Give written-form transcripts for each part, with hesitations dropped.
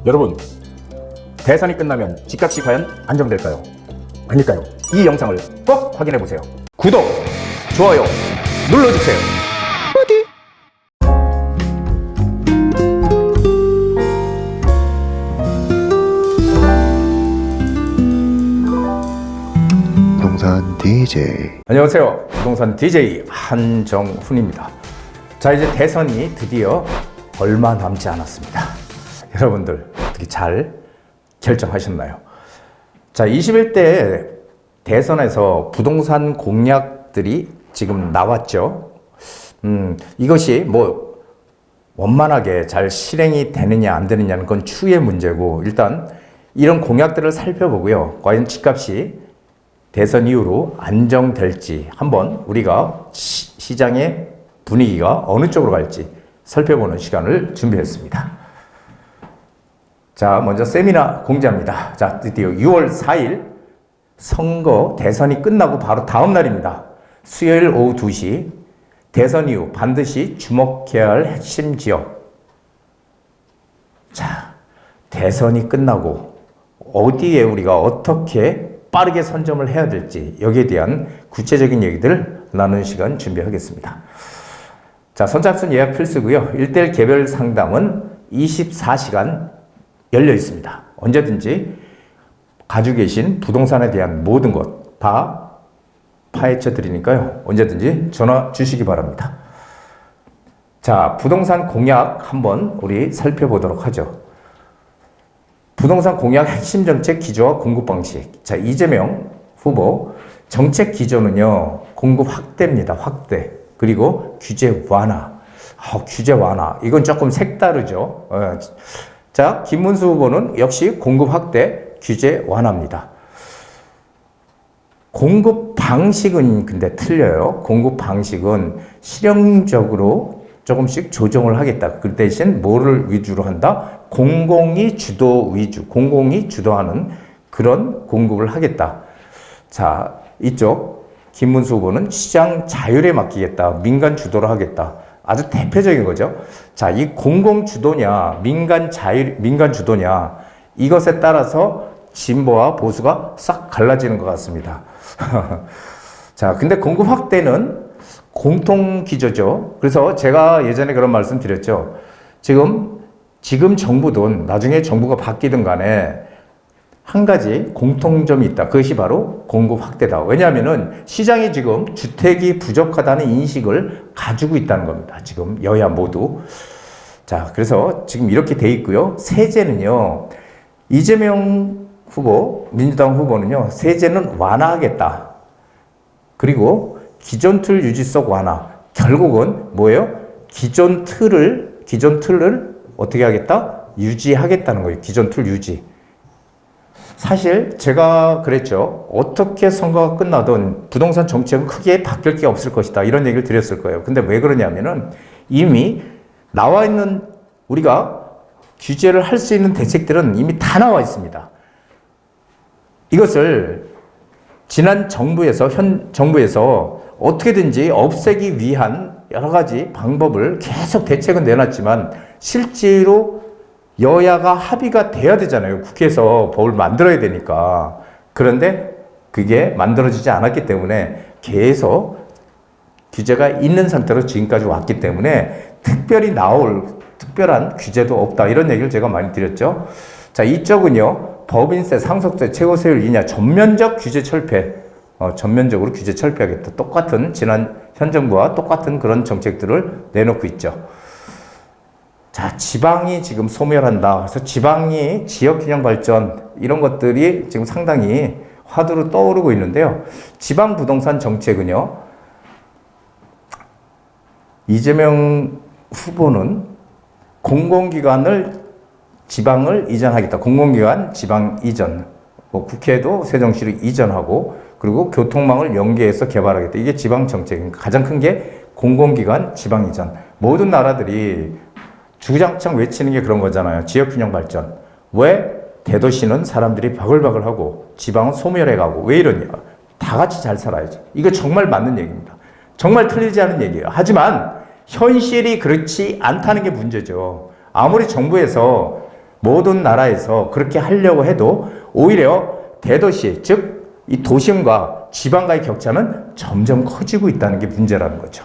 여러분, 대선이 끝나면 집값이 과연 안정될까요? 아닐까요? 이 영상을 꼭 확인해보세요. 구독, 좋아요 눌러주세요. 부동산 DJ. 안녕하세요. 부동산 DJ 한정훈입니다. 자, 이제 대선이 드디어 얼마 남지 않았습니다. 여러분들 어떻게 잘 결정하셨나요? 자, 21대 대선에서 부동산 공약들이 지금 나왔죠. 이것이 뭐 원만하게 잘 실행이 되느냐 안 되느냐는 건 추후의 문제고, 일단 이런 공약들을 살펴보고요. 과연 집값이 대선 이후로 안정될지 한번 우리가 시장의 분위기가 어느 쪽으로 갈지 살펴보는 시간을 준비했습니다. 자, 먼저 세미나 공지합니다. 자, 드디어 6월 4일 선거 대선이 끝나고 바로 다음 날입니다. 수요일 오후 2시 대선 이후 반드시 주목해야 할 핵심 지역. 자, 대선이 끝나고 어디에 우리가 어떻게 빠르게 선점을 해야 될지 여기에 대한 구체적인 얘기들 나누는 시간 준비하겠습니다. 자, 선착순 예약 필수고요. 1대1 개별 상담은 24시간 열려 있습니다. 언제든지 가지고 계신 부동산에 대한 모든 것 다 파헤쳐 드리니까요. 언제든지 전화 주시기 바랍니다. 자, 부동산 공약 한번 우리 살펴보도록 하죠. 부동산 공약 핵심 정책 기조와 공급 방식. 자, 이재명 후보 정책 기조는요, 공급 확대입니다. 확대. 그리고 규제 완화. 규제 완화. 이건 조금 색다르죠. 자, 김문수 후보는 역시 공급 확대, 규제 완화입니다. 공급 방식은 근데 틀려요. 공급 방식은 실용적으로 조금씩 조정을 하겠다. 그 대신 뭐를 위주로 한다? 공공이 주도 위주, 공공이 주도하는 그런 공급을 하겠다. 자, 이쪽 김문수 후보는 시장 자율에 맡기겠다. 민간 주도로 하겠다. 아주 대표적인 거죠. 자, 이 공공 주도냐, 민간 주도냐, 이것에 따라서 진보와 보수가 싹 갈라지는 것 같습니다. 자, 근데 공급 확대는 공통 기조죠. 그래서 제가 예전에 그런 말씀 드렸죠. 지금 정부든 나중에 정부가 바뀌든 간에 한 가지 공통점이 있다. 그것이 바로 공급 확대다. 왜냐하면은 시장이 지금 주택이 부족하다는 인식을 가지고 있다는 겁니다. 지금 여야 모두. 자, 그래서 지금 이렇게 돼 있고요. 세제는요, 이재명 후보, 민주당 후보는요, 세제는 완화하겠다. 그리고 기존 틀 유지 속 완화. 결국은 뭐예요? 기존 틀을 어떻게 하겠다? 유지하겠다는 거예요. 기존 틀 유지. 사실 제가 그랬죠. 어떻게 선거가 끝나든 부동산 정책은 크게 바뀔 게 없을 것이다. 이런 얘기를 드렸을 거예요. 근데 왜 그러냐면은 이미 나와 있는 우리가 규제를 할 수 있는 대책들은 이미 다 나와 있습니다. 이것을 지난 정부에서, 현 정부에서 어떻게든지 없애기 위한 여러 가지 방법을 계속 대책은 내놨지만 실제로 여야가 합의가 돼야 되잖아요. 국회에서 법을 만들어야 되니까. 그런데 그게 만들어지지 않았기 때문에 계속 규제가 있는 상태로 지금까지 왔기 때문에 특별히 나올 특별한 규제도 없다. 이런 얘기를 제가 많이 드렸죠. 자, 이쪽은요, 법인세, 상속세, 최고세율 인하, 전면적 규제 철폐. 전면적으로 규제 철폐하겠다. 똑같은 현 정부와 똑같은 그런 정책들을 내놓고 있죠. 자, 지방이 지금 소멸한다. 그래서 지방이 지역균형 발전 이런 것들이 지금 상당히 화두로 떠오르고 있는데요. 지방 부동산 정책은요, 이재명 후보는 공공기관을 지방을 이전하겠다. 공공기관 지방 이전. 국회도 세종시로 이전하고, 그리고 교통망을 연계해서 개발하겠다. 이게 지방 정책입니다. 가장 큰 게 공공기관 지방 이전. 모든 나라들이 주구장창 외치는 게 그런 거잖아요. 지역균형 발전. 왜 대도시는 사람들이 바글바글하고 지방은 소멸해가고 왜 이러냐. 다 같이 잘 살아야지. 이거 정말 맞는 얘기입니다. 정말 틀리지 않은 얘기예요. 하지만 현실이 그렇지 않다는 게 문제죠. 아무리 정부에서 모든 나라에서 그렇게 하려고 해도 오히려 대도시, 즉 이 도심과 지방과의 격차는 점점 커지고 있다는 게 문제라는 거죠.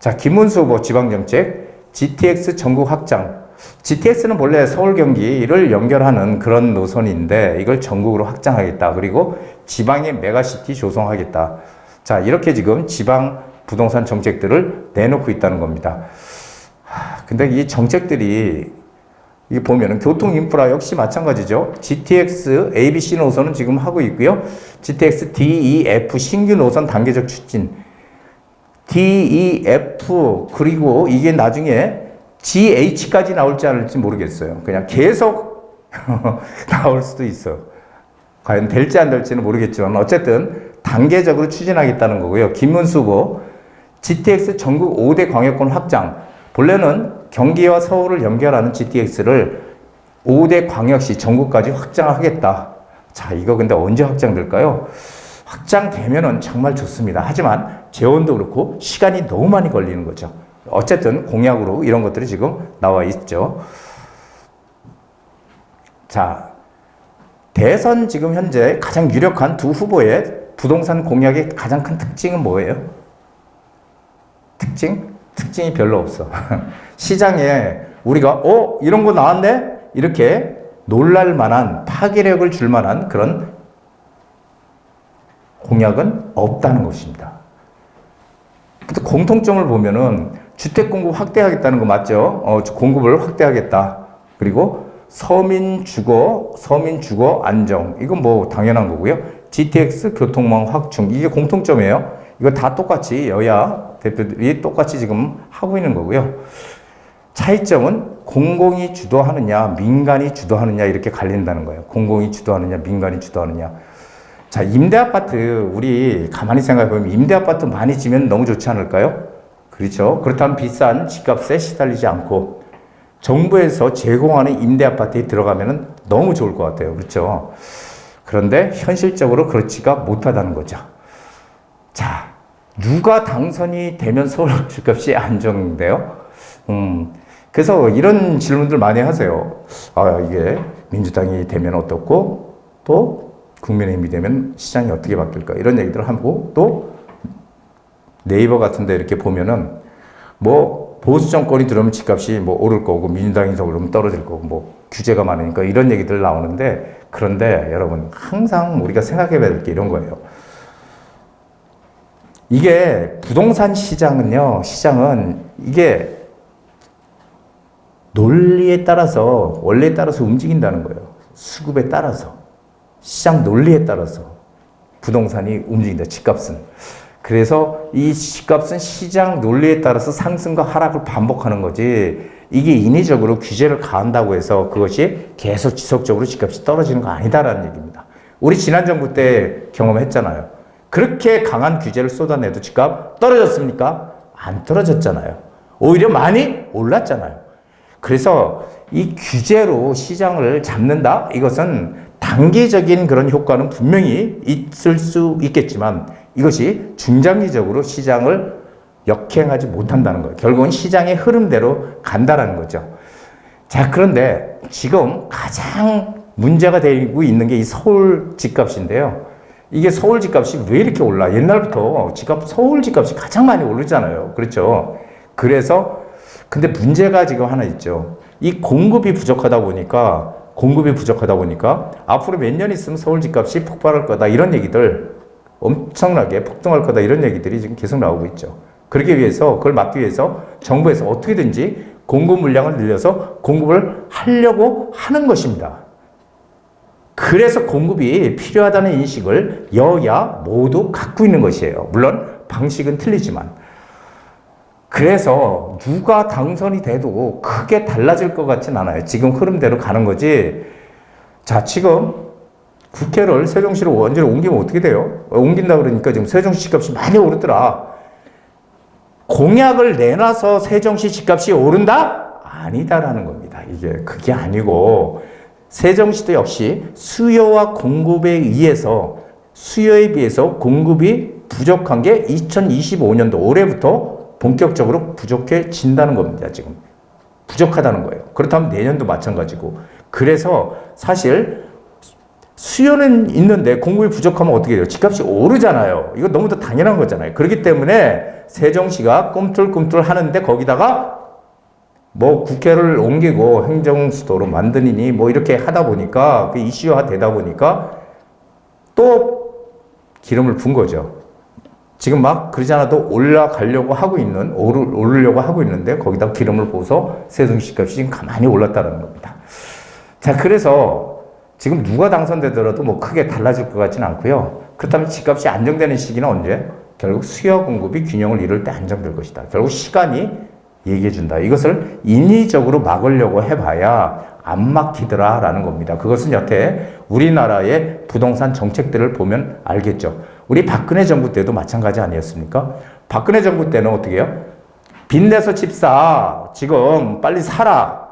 자, 김문수 후보 지방정책, GTX 전국 확장. GTX는 원래 서울 경기를 연결하는 그런 노선인데 이걸 전국으로 확장하겠다. 그리고 지방의 메가시티 조성하겠다. 자, 이렇게 지금 지방 부동산 정책들을 내놓고 있다는 겁니다. 근데 이 정책들이 이 보면은 교통 인프라 역시 마찬가지죠. GTX ABC 노선은 지금 하고 있고요. GTX DEF 신규 노선 단계적 추진. DEF 그리고 이게 나중에 GH까지 나올지 않을지 모르겠어요. 그냥 계속 나올 수도 있어요. 과연 될지 안 될지는 모르겠지만 어쨌든 단계적으로 추진하겠다는 거고요. 김문수 후보 GTX 전국 5대 광역권 확장. 본래는 경기와 서울을 연결하는 GTX를 5대 광역시 전국까지 확장하겠다. 자, 이거 근데 언제 확장될까요? 확장되면은 정말 좋습니다. 하지만 재원도 그렇고 시간이 너무 많이 걸리는 거죠. 어쨌든 공약으로 이런 것들이 지금 나와 있죠. 자, 대선 지금 현재 가장 유력한 두 후보의 부동산 공약의 가장 큰 특징은 뭐예요? 특징이 별로 없어. 시장에 우리가 이런 거 나왔네? 이렇게 놀랄 만한 파괴력을 줄 만한 그런 공약은 없다는 것입니다. 근데 공통점을 보면은 주택 공급 확대하겠다는 거 맞죠? 공급을 확대하겠다. 그리고 서민 주거 안정. 이건 뭐 당연한 거고요. GTX 교통망 확충. 이게 공통점이에요. 이거 다 똑같이 여야 대표들이 똑같이 지금 하고 있는 거고요. 차이점은 공공이 주도하느냐, 민간이 주도하느냐 이렇게 갈린다는 거예요. 공공이 주도하느냐, 민간이 주도하느냐. 자, 임대아파트 우리 가만히 생각해보면 임대아파트 많이 지면 너무 좋지 않을까요? 그렇죠. 그렇다면 비싼 집값에 시달리지 않고 정부에서 제공하는 임대아파트에 들어가면 너무 좋을 것 같아요. 그렇죠. 그런데 현실적으로 그렇지가 못하다는 거죠. 자, 누가 당선이 되면 서울 집값이 안정돼요? 그래서 이런 질문들 많이 하세요. 이게 민주당이 되면 어떻고, 또 국민의힘이 되면 시장이 어떻게 바뀔까? 이런 얘기들을 하고, 또 네이버 같은 데 이렇게 보면은, 뭐, 보수 정권이 들어오면 집값이 뭐 오를 거고, 민주당이 들어오면 떨어질 거고, 뭐, 규제가 많으니까 이런 얘기들 나오는데, 그런데 여러분, 항상 우리가 생각해 봐야 될 게 이런 거예요. 이게 부동산 시장은 이게 논리에 따라서, 원리에 따라서 움직인다는 거예요. 수급에 따라서. 시장 논리에 따라서 부동산이 움직인다, 집값은. 그래서 이 집값은 시장 논리에 따라서 상승과 하락을 반복하는 거지, 이게 인위적으로 규제를 가한다고 해서 그것이 계속 지속적으로 집값이 떨어지는 거 아니다라는 얘기입니다. 우리 지난 정부 때 경험했잖아요. 그렇게 강한 규제를 쏟아내도 집값 떨어졌습니까? 안 떨어졌잖아요. 오히려 많이 올랐잖아요. 그래서 이 규제로 시장을 잡는다? 이것은 단기적인 그런 효과는 분명히 있을 수 있겠지만 이것이 중장기적으로 시장을 역행하지 못한다는 거예요. 결국은 시장의 흐름대로 간다라는 거죠. 자, 그런데 지금 가장 문제가 되고 있는 게 이 서울 집값인데요. 이게 서울 집값이 왜 이렇게 올라? 옛날부터 서울 집값이 가장 많이 오르잖아요. 그렇죠? 그래서 근데 문제가 지금 하나 있죠. 이 공급이 부족하다 보니까 앞으로 몇 년 있으면 서울 집값이 폭발할 거다. 이런 얘기들, 엄청나게 폭등할 거다. 이런 얘기들이 지금 계속 나오고 있죠. 그러기 위해서, 그걸 막기 위해서 정부에서 어떻게든지 공급 물량을 늘려서 공급을 하려고 하는 것입니다. 그래서 공급이 필요하다는 인식을 여야 모두 갖고 있는 것이에요. 물론 방식은 틀리지만. 그래서 누가 당선이 돼도 크게 달라질 것 같진 않아요. 지금 흐름대로 가는 거지. 자, 지금 국회를 세종시로 완전히 옮기면 어떻게 돼요? 옮긴다 그러니까 지금 세종시 집값이 많이 오르더라. 공약을 내놔서 세종시 집값이 오른다? 아니다라는 겁니다. 그게 아니고 세종시도 역시 수요와 공급에 의해서 수요에 비해서 공급이 부족한 게 2025년도 올해부터 본격적으로 부족해진다는 겁니다. 지금 부족하다는 거예요. 그렇다면 내년도 마찬가지고 그래서 사실 수요는 있는데 공급이 부족하면 어떻게 돼요? 집값이 오르잖아요. 이거 너무도 당연한 거잖아요. 그렇기 때문에 세종시가 꿈틀꿈틀 하는데 거기다가 뭐 국회를 옮기고 행정수도로 만드니 뭐 이렇게 하다 보니까 그 이슈화 되다 보니까 또 기름을 분 거죠. 지금 막 그러지 않아도 올라가려고 하고 오르려고 하고 있는데 거기다 기름을 부어서 세종시 값이 지금 가만히 올랐다는 겁니다. 자, 그래서 지금 누가 당선되더라도 뭐 크게 달라질 것 같지는 않고요. 그렇다면 집값이 안정되는 시기는 언제? 결국 수요 공급이 균형을 이룰 때 안정될 것이다. 결국 시간이 얘기해 준다. 이것을 인위적으로 막으려고 해봐야 안 막히더라라는 겁니다. 그것은 여태 우리나라의 부동산 정책들을 보면 알겠죠. 우리 박근혜 정부 때도 마찬가지 아니었습니까? 박근혜 정부 때는 어떻게 해요? 빚내서 집 사. 지금 빨리 사라.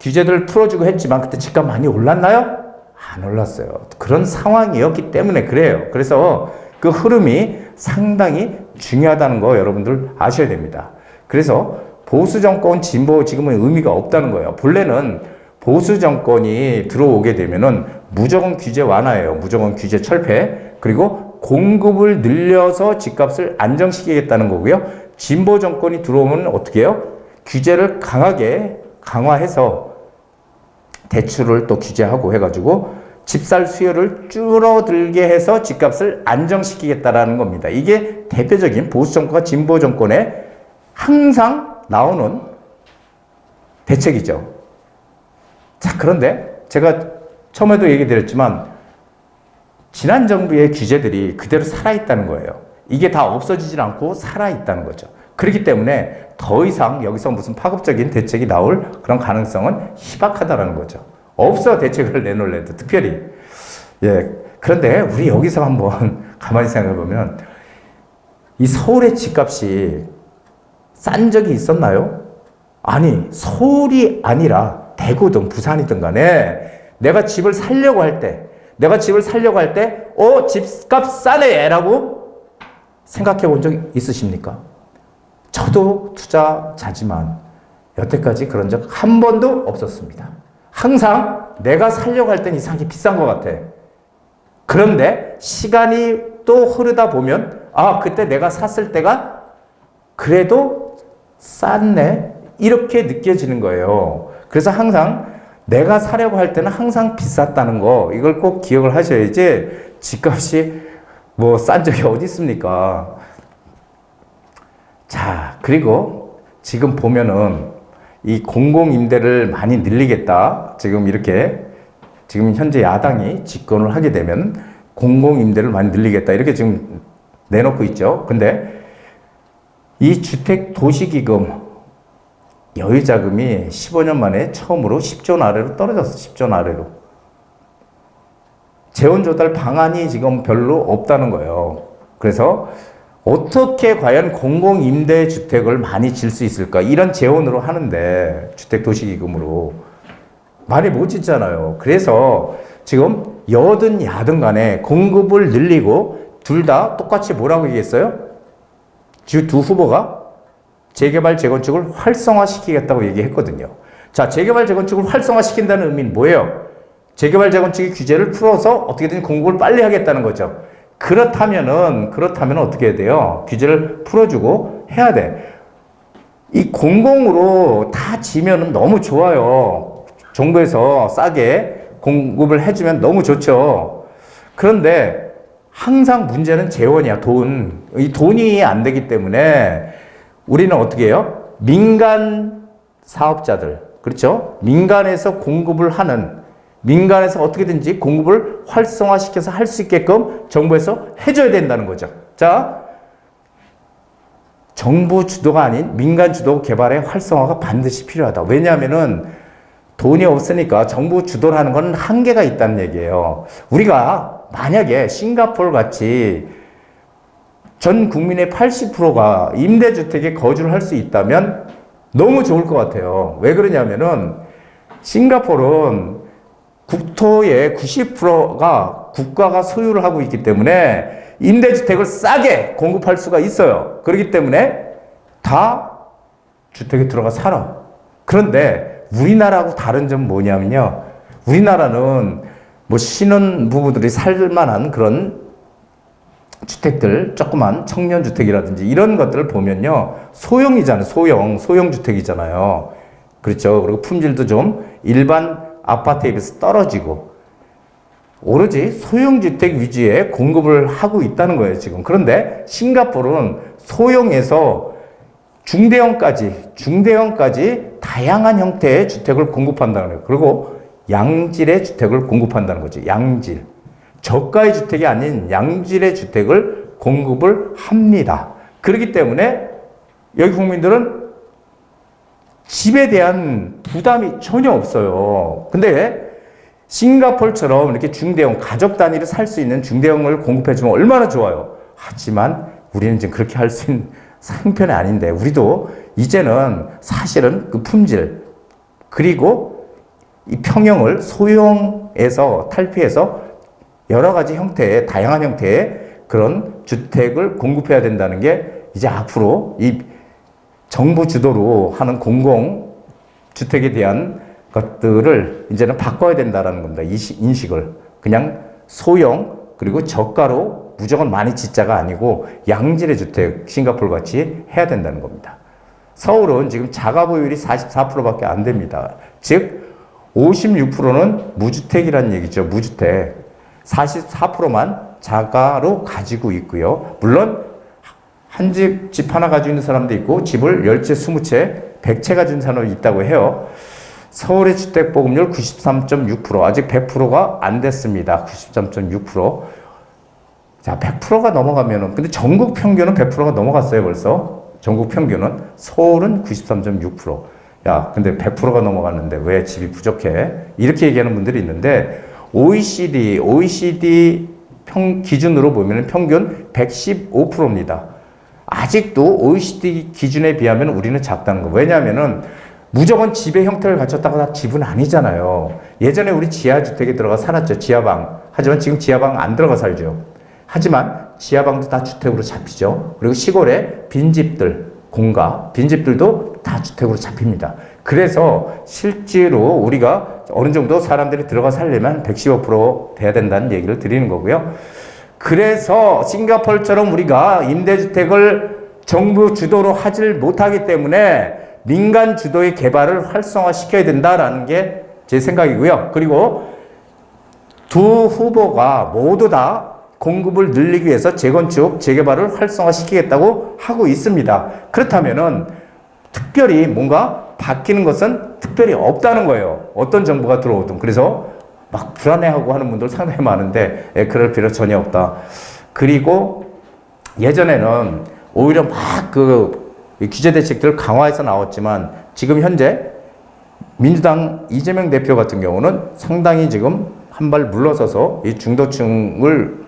규제들을 풀어주고 했지만 그때 집값 많이 올랐나요? 안 올랐어요. 그런 상황이었기 때문에 그래요. 그래서 그 흐름이 상당히 중요하다는 거 여러분들 아셔야 됩니다. 그래서 보수 정권, 진보 지금은 의미가 없다는 거예요. 본래는 보수 정권이 들어오게 되면은 무조건 규제 완화예요. 무조건 규제 철폐. 그리고 공급을 늘려서 집값을 안정시키겠다는 거고요. 진보 정권이 들어오면 어떻게 해요? 규제를 강하게 강화해서 대출을 또 규제하고 해가지고 집살 수요를 줄어들게 해서 집값을 안정시키겠다라는 겁니다. 이게 대표적인 보수 정권과 진보 정권의 항상 나오는 대책이죠. 자, 그런데 제가 처음에도 얘기 드렸지만 지난 정부의 규제들이 그대로 살아있다는 거예요. 이게 다 없어지질 않고 살아있다는 거죠. 그렇기 때문에 더 이상 여기서 무슨 파급적인 대책이 나올 그런 가능성은 희박하다라는 거죠. 없어, 대책을 내놓을래도 특별히. 예. 그런데 우리 여기서 한번 가만히 생각해 보면 이 서울의 집값이 싼 적이 있었나요? 아니, 서울이 아니라 대구든 부산이든 간에 내가 집을 살려고 할 때, 집값 싸네! 라고 생각해 본 적 있으십니까? 저도 투자자지만 여태까지 그런 적 한 번도 없었습니다. 항상 내가 살려고 할 땐 이상하게 비싼 것 같아. 그런데 시간이 또 흐르다 보면 그때 내가 샀을 때가 그래도 쌌네? 이렇게 느껴지는 거예요. 그래서 항상 내가 사려고 할 때는 항상 비쌌다는 거, 이걸 꼭 기억을 하셔야지 집값이 뭐 싼 적이 어디 있습니까? 자, 그리고 지금 보면은 이 공공임대를 많이 늘리겠다. 지금 현재 야당이 집권을 하게 되면 공공임대를 많이 늘리겠다. 이렇게 지금 내놓고 있죠. 근데 이 주택도시기금 여유자금이 15년 만에 처음으로 10조 원 아래로 떨어졌어. 10조 원 아래로. 재원조달 방안이 지금 별로 없다는 거예요. 그래서 어떻게 과연 공공임대주택을 많이 질 수 있을까? 이런 재원으로 하는데 주택도시기금으로 많이 못 짓잖아요. 그래서 지금 여든 야든 간에 공급을 늘리고 둘 다 똑같이 뭐라고 얘기했어요? 두 후보가 재개발 재건축을 활성화시키겠다고 얘기했거든요. 자, 재개발 재건축을 활성화시킨다는 의미는 뭐예요? 재개발 재건축의 규제를 풀어서 어떻게든 공급을 빨리 하겠다는 거죠. 그렇다면은 어떻게 해야 돼요? 규제를 풀어주고 해야 돼. 이 공공으로 다 지면은 너무 좋아요. 정부에서 싸게 공급을 해주면 너무 좋죠. 그런데 항상 문제는 재원이야, 돈. 이 돈이 안 되기 때문에 우리는 어떻게 해요? 민간 사업자들, 그렇죠? 민간에서 공급을 하는, 민간에서 어떻게든지 공급을 활성화시켜서 할 수 있게끔 정부에서 해줘야 된다는 거죠. 자, 정부 주도가 아닌 민간 주도 개발의 활성화가 반드시 필요하다. 왜냐하면은 돈이 없으니까 정부 주도를 하는 건 한계가 있다는 얘기예요. 우리가 만약에 싱가포르 같이 전 국민의 80%가 임대주택에 거주를 할 수 있다면 너무 좋을 것 같아요. 왜 그러냐면은 싱가포르는 국토의 90%가 국가가 소유를 하고 있기 때문에 임대주택을 싸게 공급할 수가 있어요. 그렇기 때문에 다 주택에 들어가 살아. 그런데 우리나라하고 다른 점은 뭐냐면요. 우리나라는 뭐 신혼 부부들이 살만한 그런 주택들, 조그만 청년주택이라든지 이런 것들을 보면요. 소형이잖아요. 소형주택이잖아요. 그렇죠. 그리고 품질도 좀 일반 아파트에 비해서 떨어지고 오로지 소형주택 위주의 공급을 하고 있다는 거예요, 지금. 그런데 싱가포르는 소형에서 중대형까지 다양한 형태의 주택을 공급한다는 거예요. 그리고 양질의 주택을 공급한다는 거죠. 양질. 저가의 주택이 아닌 양질의 주택을 공급을 합니다. 그렇기 때문에 여기 국민들은 집에 대한 부담이 전혀 없어요. 근데 싱가포르처럼 이렇게 중대형, 가족 단위로 살 수 있는 중대형을 공급해주면 얼마나 좋아요. 하지만 우리는 지금 그렇게 할 수 있는 상편이 아닌데, 우리도 이제는 사실은 그 품질, 그리고 이 평형을 소형에서 탈피해서 여러 가지 형태의, 다양한 형태의 그런 주택을 공급해야 된다는 게 이제 앞으로 이 정부 주도로 하는 공공주택에 대한 것들을 이제는 바꿔야 된다는 겁니다. 이 인식을. 그냥 소형, 그리고 저가로 무조건 많이 짓자가 아니고 양질의 주택, 싱가포르 같이 해야 된다는 겁니다. 서울은 지금 자가 보유율이 44%밖에 안 됩니다. 즉, 56%는 무주택이라는 얘기죠. 무주택. 44%만 자가로 가지고 있고요. 물론 한 집 하나 가지고 있는 사람도 있고 집을 10채, 20채, 100채 가지고 있는 사람도 있다고 해요. 서울의 주택보급률 93.6%, 아직 100%가 안 됐습니다. 93.6%. 자, 100%가 넘어가면은, 근데 전국 평균은 100%가 넘어갔어요, 벌써. 전국 평균은. 서울은 93.6%. 야, 근데 100%가 넘어갔는데 왜 집이 부족해? 이렇게 얘기하는 분들이 있는데, OECD 기준으로 보면 평균 115%입니다. 아직도 OECD 기준에 비하면 우리는 작다는 거. 왜냐하면은 무조건 집의 형태를 갖췄다고 다 집은 아니잖아요. 예전에 우리 지하주택에 들어가 살았죠. 지하방. 하지만 지금 지하방 안 들어가 살죠. 하지만 지하방도 다 주택으로 잡히죠. 그리고 시골에 빈집들, 빈집들도 다 주택으로 잡힙니다. 그래서 실제로 우리가 어느 정도 사람들이 들어가 살려면 115% 돼야 된다는 얘기를 드리는 거고요. 그래서 싱가포르처럼 우리가 임대주택을 정부 주도로 하질 못하기 때문에 민간 주도의 개발을 활성화시켜야 된다라는 게 제 생각이고요. 그리고 두 후보가 모두 다 공급을 늘리기 위해서 재건축, 재개발을 활성화시키겠다고 하고 있습니다. 그렇다면은 특별히 뭔가 바뀌는 것은 특별히 없다는 거예요. 어떤 정부가 들어오든. 그래서 막 불안해하고 하는 분들 상당히 많은데 그럴 필요 전혀 없다. 그리고 예전에는 오히려 막 그 규제 대책들 강화해서 나왔지만 지금 현재 민주당 이재명 대표 같은 경우는 상당히 지금 한 발 물러서서 이 중도층을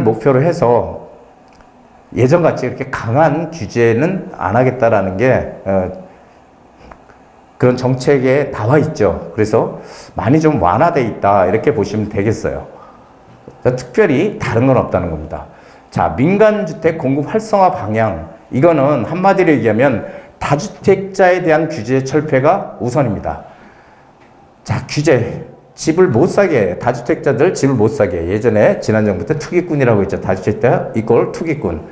목표로 해서 예전같이 이렇게 강한 규제는 안 하겠다라는 게 그런 정책에 나와 있죠. 그래서 많이 좀 완화되어 있다 이렇게 보시면 되겠어요. 특별히 다른 건 없다는 겁니다. 자, 민간주택 공급 활성화 방향, 이거는 한마디로 얘기하면 다주택자에 대한 규제 철폐가 우선입니다. 자, 규제. 집을 못 사게, 다주택자들 집을 못 사게. 예전에 지난 정부 때 투기꾼이라고 했죠. 다주택자 이꼴 투기꾼.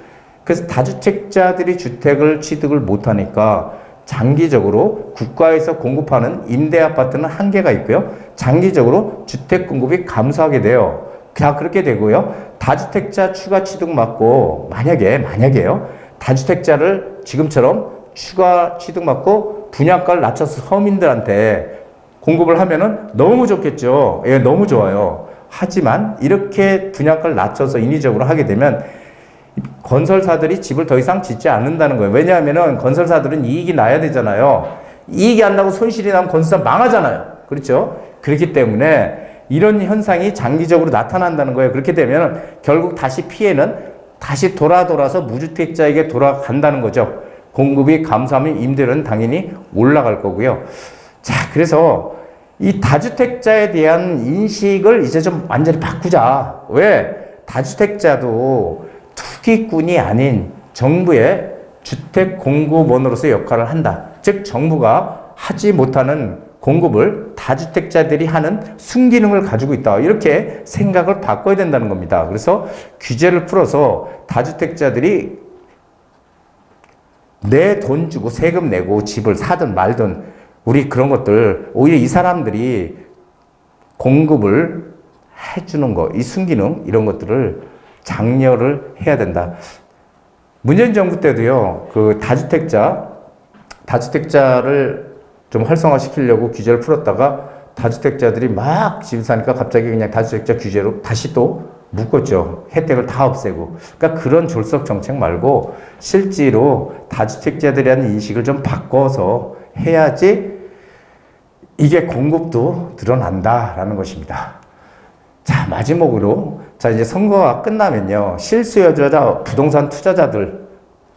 그래서 다주택자들이 주택을 취득을 못하니까 장기적으로 국가에서 공급하는 임대아파트는 한계가 있고요. 장기적으로 주택 공급이 감소하게 돼요. 자, 그렇게 되고요. 다주택자 추가 취득 막고, 만약에요. 다주택자를 지금처럼 추가 취득 막고 분양가를 낮춰서 서민들한테 공급을 하면은 너무 좋겠죠. 예, 너무 좋아요. 하지만 이렇게 분양가를 낮춰서 인위적으로 하게 되면 건설사들이 집을 더 이상 짓지 않는다는 거예요. 왜냐하면은 건설사들은 이익이 나야 되잖아요. 이익이 안 나고 손실이 나면 건설사 망하잖아요. 그렇죠? 그렇기 때문에 이런 현상이 장기적으로 나타난다는 거예요. 그렇게 되면 결국 다시 피해는 다시 돌아서 무주택자에게 돌아간다는 거죠. 공급이 감소하면 임대료는 당연히 올라갈 거고요. 자, 그래서 이 다주택자에 대한 인식을 이제 좀 완전히 바꾸자. 왜? 다주택자도 투기꾼이 아닌 정부의 주택 공급원으로서 역할을 한다. 즉 정부가 하지 못하는 공급을 다주택자들이 하는 순기능을 가지고 있다. 이렇게 생각을 바꿔야 된다는 겁니다. 그래서 규제를 풀어서 다주택자들이 내 돈 주고 세금 내고 집을 사든 말든 우리 그런 것들 오히려 이 사람들이 공급을 해주는 거, 이 순기능 이런 것들을 장려를 해야 된다. 문재인 정부 때도요, 그 다주택자를 좀 활성화시키려고 규제를 풀었다가 다주택자들이 막 집 사니까 갑자기 그냥 다주택자 규제로 다시 또 묶었죠. 혜택을 다 없애고. 그러니까 그런 졸속 정책 말고 실제로 다주택자들에 대한 인식을 좀 바꿔서 해야지 이게 공급도 늘어난다라는 것입니다. 자, 마지막으로 자, 이제 선거가 끝나면요. 실수요자 부동산 투자자들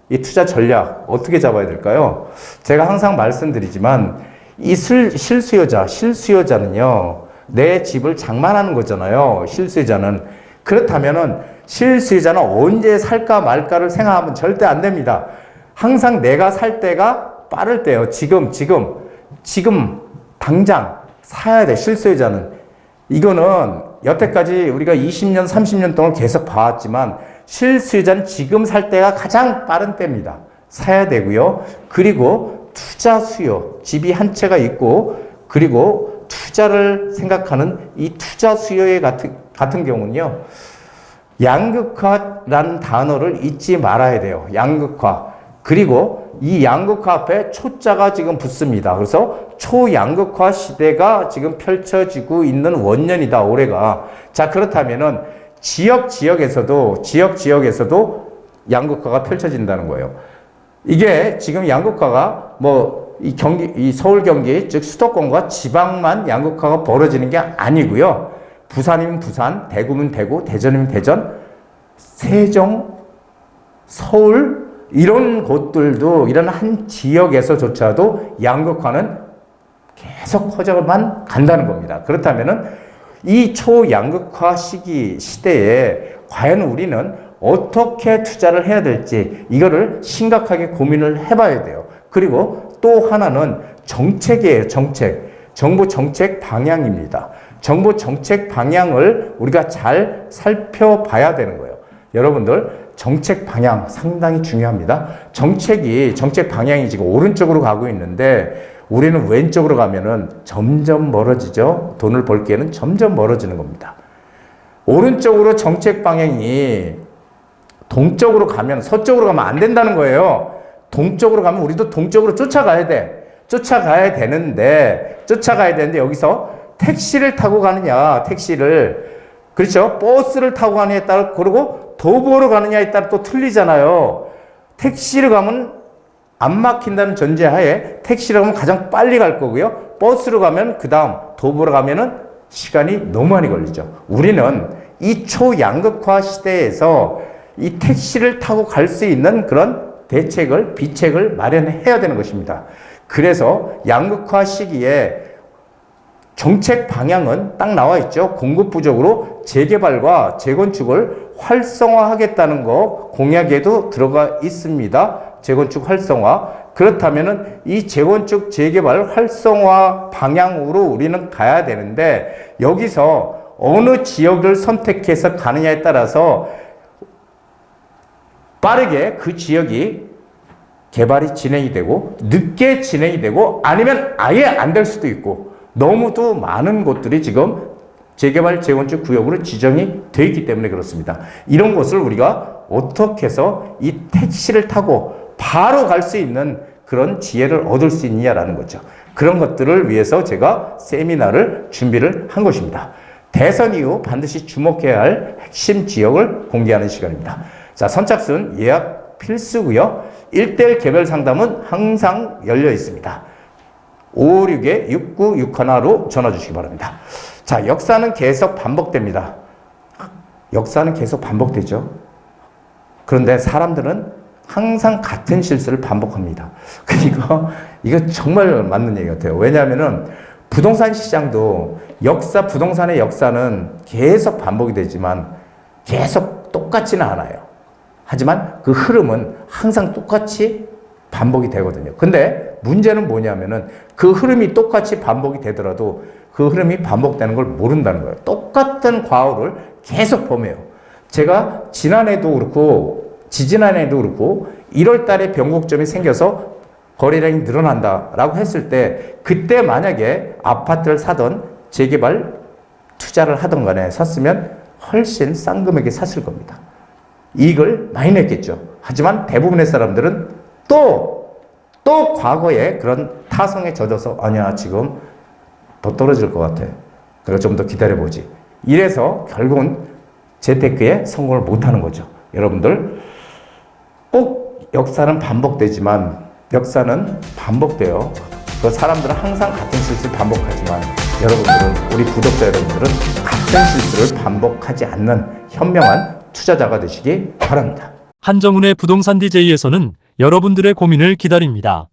이 투자 전략 어떻게 잡아야 될까요? 제가 항상 말씀드리지만 이 실수요자는요. 내 집을 장만하는 거잖아요. 실수요자는. 그렇다면은 실수요자는 언제 살까 말까를 생각하면 절대 안 됩니다. 항상 내가 살 때가 빠를 때요. 지금 당장 사야 돼. 실수요자는. 이거는 여태까지 우리가 20년, 30년 동안 계속 봐왔지만 실수요자는 지금 살 때가 가장 빠른 때입니다. 사야 되고요. 그리고 투자 수요, 집이 한 채가 있고 그리고 투자를 생각하는 이 투자 수요의 같은 경우는요. 양극화라는 단어를 잊지 말아야 돼요. 양극화. 그리고 이 양극화 앞에 초자가 지금 붙습니다. 그래서 초양극화 시대가 지금 펼쳐지고 있는 원년이다, 올해가. 자, 그렇다면은 지역에서도 양극화가 펼쳐진다는 거예요. 이게 지금 양극화가 이 서울, 경기, 즉 수도권과 지방만 양극화가 벌어지는 게 아니고요. 부산이면 부산, 대구면 대구, 대전이면 대전, 세종, 서울, 이런 곳들도 이런 한 지역에서조차도 양극화는 계속 커져만 간다는 겁니다. 그렇다면은 이 초양극화 시대에 과연 우리는 어떻게 투자를 해야 될지 이거를 심각하게 고민을 해봐야 돼요. 그리고 또 하나는 정책이에요. 정부 정책 방향입니다. 정부 정책 방향을 우리가 잘 살펴봐야 되는 거예요. 여러분들 정책 방향 상당히 중요합니다. 정책 방향이 지금 오른쪽으로 가고 있는데 우리는 왼쪽으로 가면은 점점 멀어지죠. 돈을 벌기에는 점점 멀어지는 겁니다. 오른쪽으로 정책 방향이 동쪽으로 가면 서쪽으로 가면 안 된다는 거예요. 동쪽으로 가면 우리도 동쪽으로 쫓아가야 돼. 쫓아가야 되는데 여기서 택시를 타고 가느냐, 그렇죠? 버스를 타고 가느냐에 따라, 그리고 도보로 가느냐에 따라 또 틀리잖아요. 택시를 가면 안 막힌다는 전제하에 택시로 가면 가장 빨리 갈 거고요. 버스로 가면 그 다음 도보로 가면은 시간이 너무 많이 걸리죠. 우리는 이 초양극화 시대에서 이 택시를 타고 갈 수 있는 그런 비책을 마련해야 되는 것입니다. 그래서 양극화 시기에 정책 방향은 딱 나와 있죠. 공급 부족으로 재개발과 재건축을 활성화하겠다는 거 공약에도 들어가 있습니다. 재건축 활성화. 그렇다면은 이 재건축 재개발 활성화 방향으로 우리는 가야 되는데 여기서 어느 지역을 선택해서 가느냐에 따라서 빠르게 그 지역이 개발이 진행이 되고 늦게 진행이 되고 아니면 아예 안 될 수도 있고 너무도 많은 곳들이 지금 재개발 재건축 구역으로 지정이 되어 있기 때문에 그렇습니다. 이런 곳을 우리가 어떻게 해서 이 택시를 타고 바로 갈 수 있는 그런 지혜를 얻을 수 있느냐라는 거죠. 그런 것들을 위해서 제가 세미나를 준비를 한 것입니다. 대선 이후 반드시 주목해야 할 핵심 지역을 공개하는 시간입니다. 자, 선착순 예약 필수고요. 1대1 개별 상담은 항상 열려 있습니다. 556-6961로 전화 주시기 바랍니다. 자, 역사는 계속 반복됩니다. 역사는 계속 반복되죠. 그런데 사람들은 항상 같은 실수를 반복합니다. 그리고 이거 정말 맞는 얘기 같아요. 왜냐하면은 부동산 시장도 부동산의 역사는 계속 반복이 되지만 계속 똑같지는 않아요. 하지만 그 흐름은 항상 똑같이 반복이 되거든요. 근데 문제는 뭐냐면은 그 흐름이 똑같이 반복이 되더라도 그 흐름이 반복되는 걸 모른다는 거예요. 똑같은 과오를 계속 범해요. 제가 지난해도 그렇고 지지난해도 그렇고 1월 달에 변곡점이 생겨서 거래량이 늘어난다라고 했을 때 그때 만약에 아파트를 사던 재개발 투자를 하던 간에 샀으면 훨씬 싼 금액에 샀을 겁니다. 이익을 많이 냈겠죠. 하지만 대부분의 사람들은 또 과거에 그런 타성에 젖어서 아니야 지금 더 떨어질 것 같아. 그래서 좀 더 기다려보지. 이래서 결국은 재테크에 성공을 못하는 거죠. 여러분들 꼭 역사는 반복되지만 역사는 반복돼요. 그 사람들은 항상 같은 실수를 반복하지만 여러분들은 우리 구독자 여러분들은 같은 실수를 반복하지 않는 현명한 투자자가 되시기 바랍니다. 한정훈의 부동산 DJ에서는 여러분들의 고민을 기다립니다.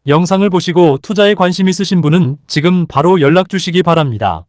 영상을 보시고 투자에 관심 있으신 분은 지금 바로 연락 주시기 바랍니다.